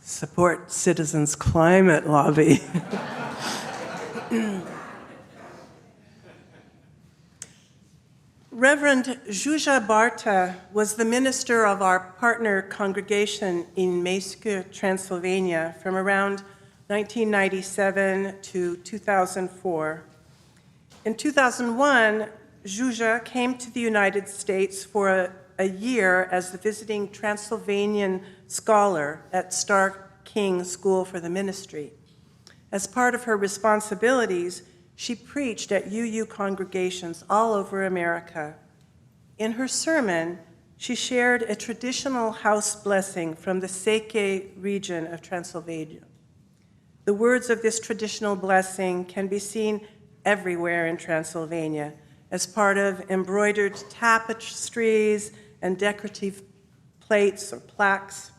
Speaker 2: Support Citizens Climate Lobby. Reverend Zsuzsa Barta was the minister of our partner congregation in Meszk, Transylvania, from around 1997 to 2004. In 2001, Zsuzsa came to the United States for a year as the visiting Transylvanian scholar at Stark King School for the Ministry. As part of her responsibilities, she preached at UU congregations all over America. In her sermon, she shared a traditional house blessing from the Seke region of Transylvania. The words of this traditional blessing can be seen everywhere in Transylvania as part of embroidered tapestries and decorative plates or plaques.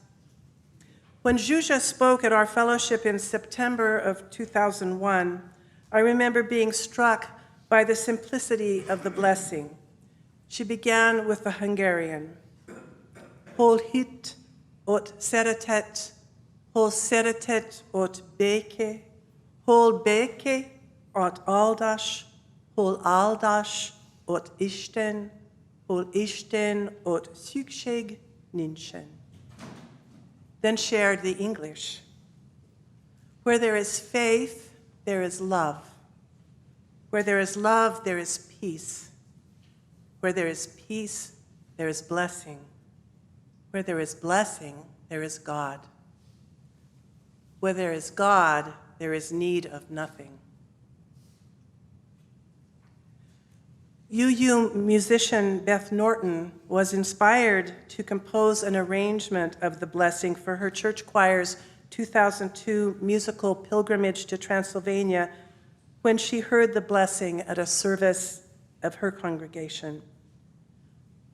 Speaker 2: When Zsuzsa spoke at our fellowship in September of 2001, I remember being struck by the simplicity of the blessing. She began with the Hungarian. Hol hit ot szeretet, hol szeretet ot béke, hol béke ot áldás, hol áldás ot Isten, hol Isten ot szükség nincsen. Then shared the English. Where there is faith, there is love. Where there is love, there is peace. Where there is peace, there is blessing. Where there is blessing, there is God. Where there is God, there is need of nothing. UU musician Beth Norton was inspired to compose an arrangement of the blessing for her church choir's 2002 musical pilgrimage to Transylvania when she heard the blessing at a service of her congregation.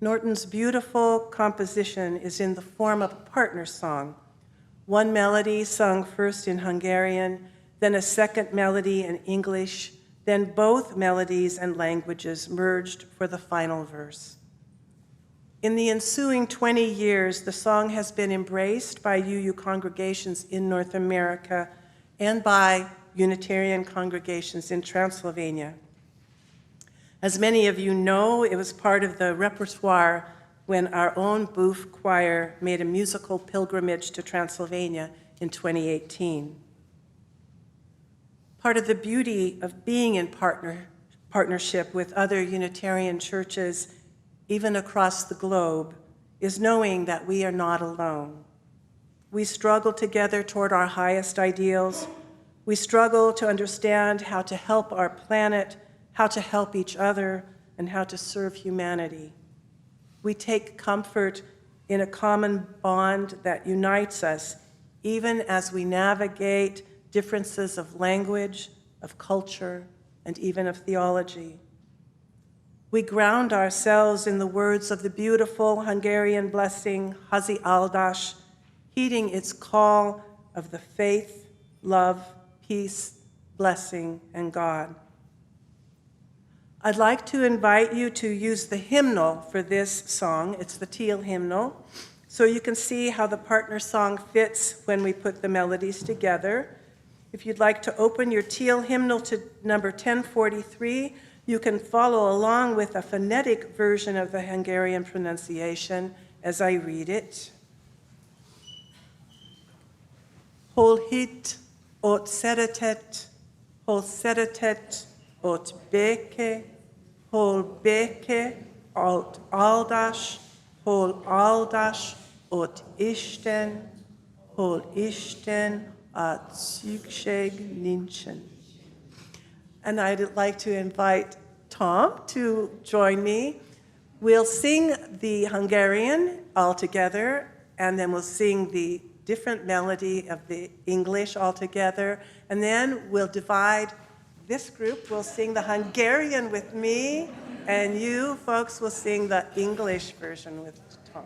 Speaker 2: Norton's beautiful composition is in the form of a partner song, one melody sung first in Hungarian, then a second melody in English, then both melodies and languages merged for the final verse. In the ensuing 20 years, the song has been embraced by UU congregations in North America and by Unitarian congregations in Transylvania. As many of you know, it was part of the repertoire when our own BUUF choir made a musical pilgrimage to Transylvania in 2018. Part of the beauty of being in partnership with other Unitarian churches, even across the globe, is knowing that we are not alone. We struggle together toward our highest ideals. We struggle to understand how to help our planet, how to help each other, and how to serve humanity. We take comfort in a common bond that unites us, even as we navigate differences of language, of culture, and even of theology. We ground ourselves in the words of the beautiful Hungarian blessing, Hazi Aldas, heeding its call of the faith, love, peace, blessing, and God. I'd like to invite you to use the hymnal for this song. It's the Teal hymnal, so you can see how the partner song fits when we put the melodies together. If you'd like to open your Teal hymnal to number 1043, you can follow along with a phonetic version of the Hungarian pronunciation as I read it. Hol hit ot szeretet, hol szeretet ot béke, hol béke ot áldás, hol áldás ot Isten, hol Isten ot szükség nincsen. And I'd like to invite Tom to join me. We'll sing the Hungarian all together, and then we'll sing the different melody of the English all together, and then we'll divide. This group will sing the Hungarian with me, and you folks will sing the English version with Tom.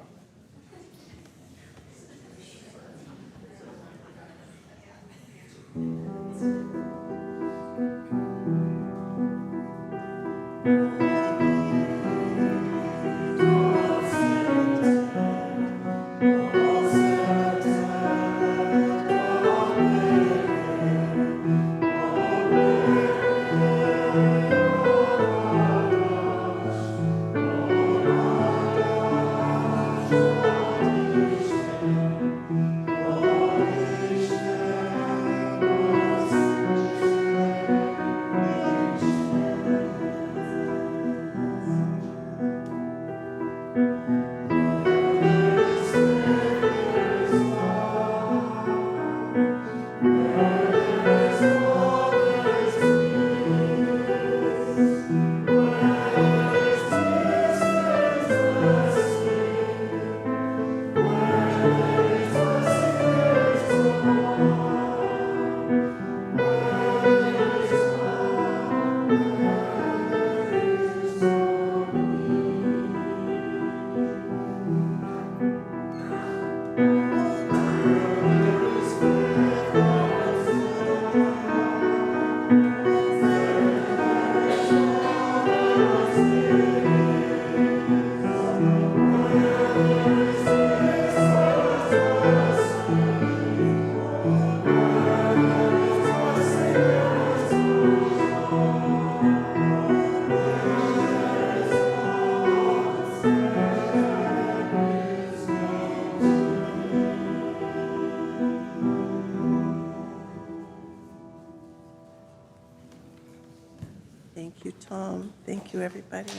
Speaker 2: Thank you, Tom. Thank you, everybody.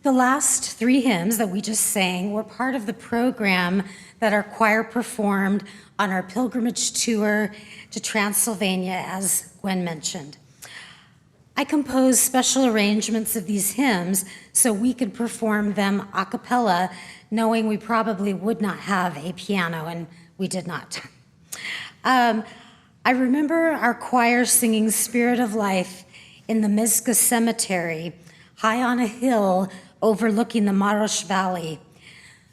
Speaker 8: The last three hymns that we just sang were part of the program that our choir performed on our pilgrimage tour to Transylvania, as Gwen mentioned. I composed special arrangements of these hymns so we could perform them a cappella, knowing we probably would not have a piano, and we did not. I remember our choir singing Spirit of Life in the Mizka Cemetery, high on a hill overlooking the Marosh Valley.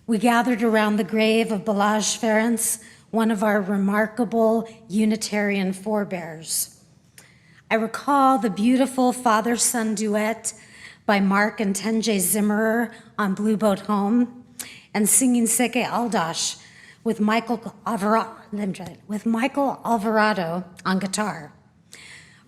Speaker 8: We gathered around the grave of Balazs Ferenc, one of our remarkable Unitarian forebears. I recall the beautiful father-son duet by Mark and Tenjay Zimmerer on Blue Boat Home, and singing Seke Aldash with Michael Alvarado on guitar.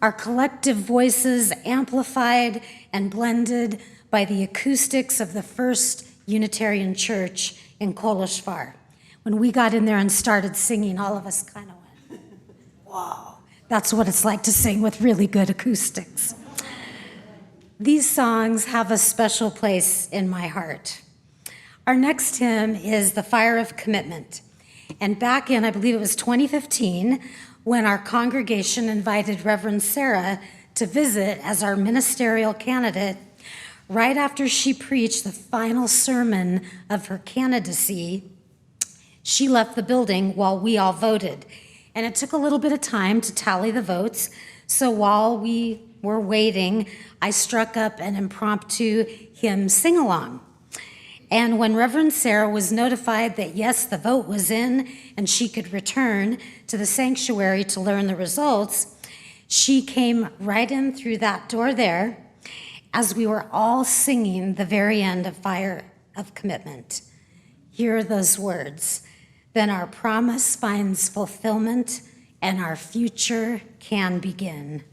Speaker 8: Our collective voices amplified and blended by the acoustics of the First Unitarian Church in Koloshvar. When we got in there and started singing, all of us kind of went, wow, that's what it's like to sing with really good acoustics. These songs have a special place in my heart. Our next hymn is The Fire of Commitment. And back in, I believe it was 2015, when our congregation invited Reverend Sarah to visit as our ministerial candidate, right after she preached the final sermon of her candidacy, she left the building while we all voted. And it took a little bit of time to tally the votes. So while we were waiting, I struck up an impromptu hymn sing-along. And when Reverend Sarah was notified that, yes, the vote was in and she could return to the sanctuary to learn the results, she came right in through that door there as we were all singing the very end of Fire of Commitment. Hear those words. Then our promise finds fulfillment and our future can begin.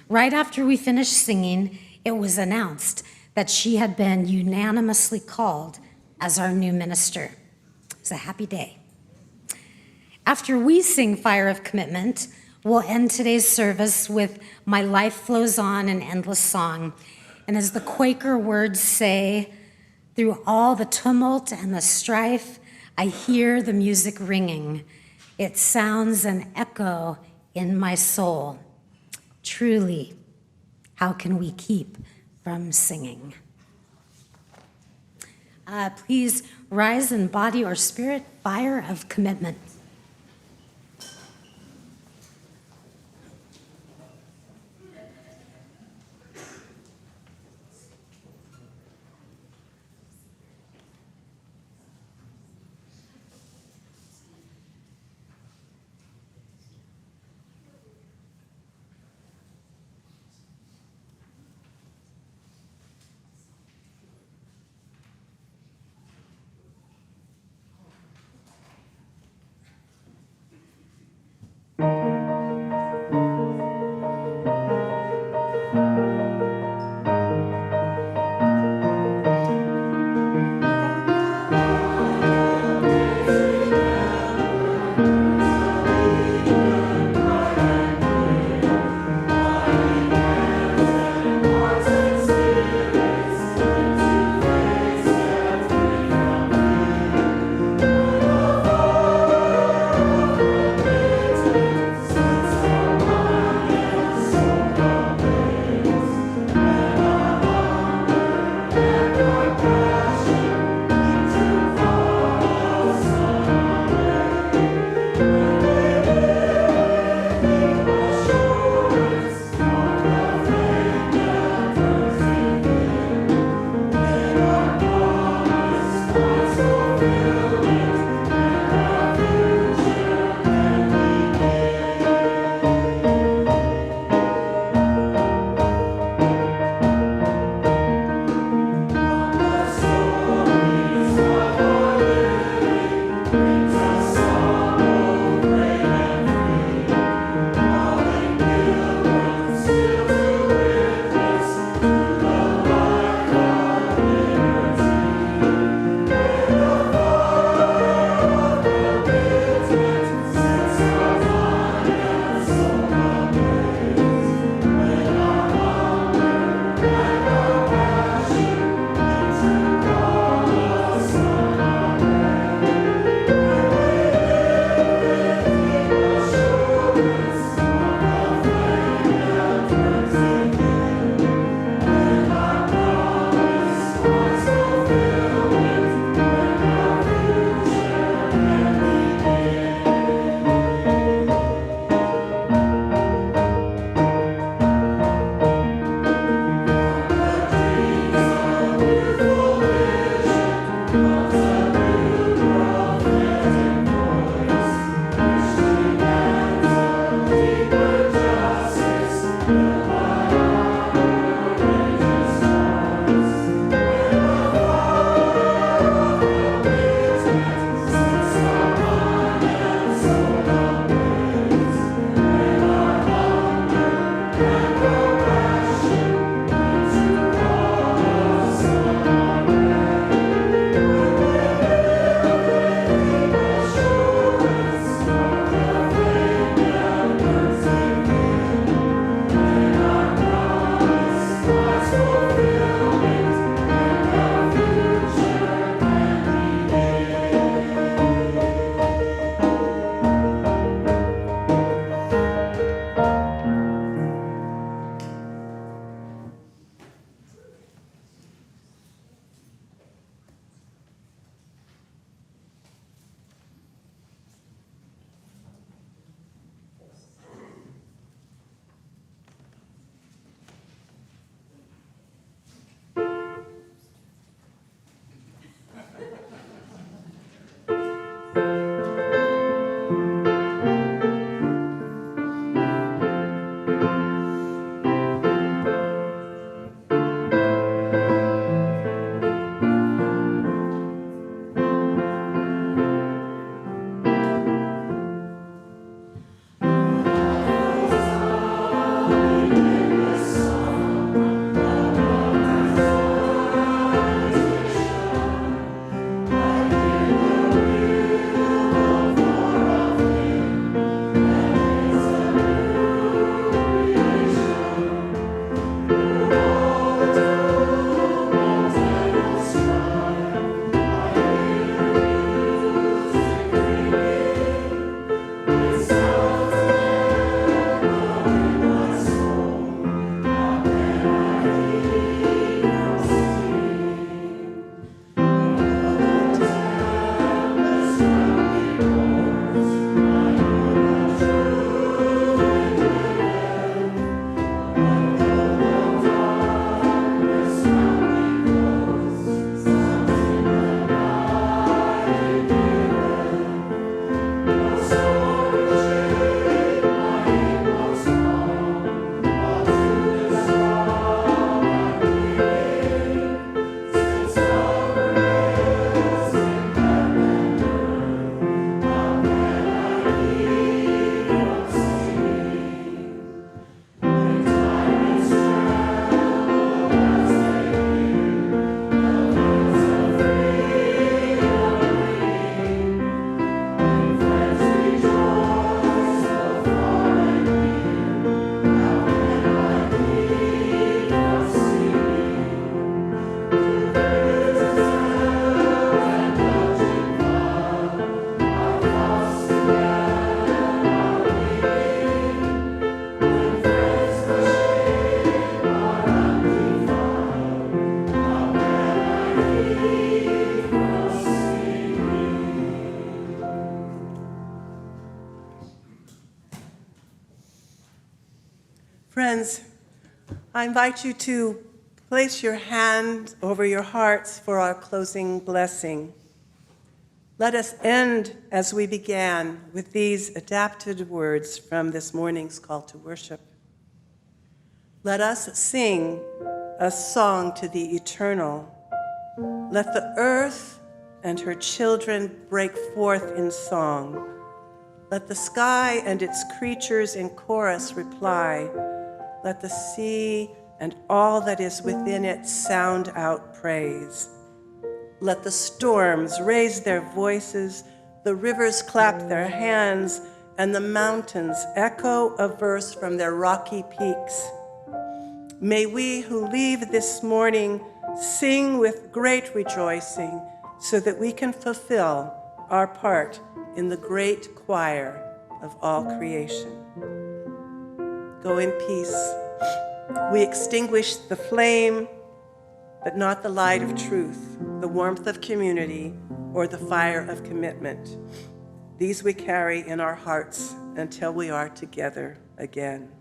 Speaker 8: Right after we finished singing, it was announced that she had been unanimously called as our new minister. It was a happy day. After we sing Fire of Commitment, we'll end today's service with My Life Flows On, an endless song. And as the Quaker words say, through all the tumult and the strife, I hear the music ringing. It sounds an echo in my soul. Truly, how can we keep from singing? Please rise in body or spirit, Fire of Commitment.
Speaker 2: Friends, I invite you to place your hand over your hearts for our closing blessing. Let us end as we began with these adapted words from this morning's call to worship. Let us sing a song to the eternal. Let the earth and her children break forth in song. Let the sky and its creatures in chorus reply. Let the sea and all that is within it sound out praise. Let the storms raise their voices, the rivers clap their hands, and the mountains echo a verse from their rocky peaks. May we who leave this morning sing with great rejoicing so that we can fulfill our part in the great choir of all creation. Go in peace. We extinguish the flame, but not the light of truth, the warmth of community, or the fire of commitment. These we carry in our hearts until we are together again.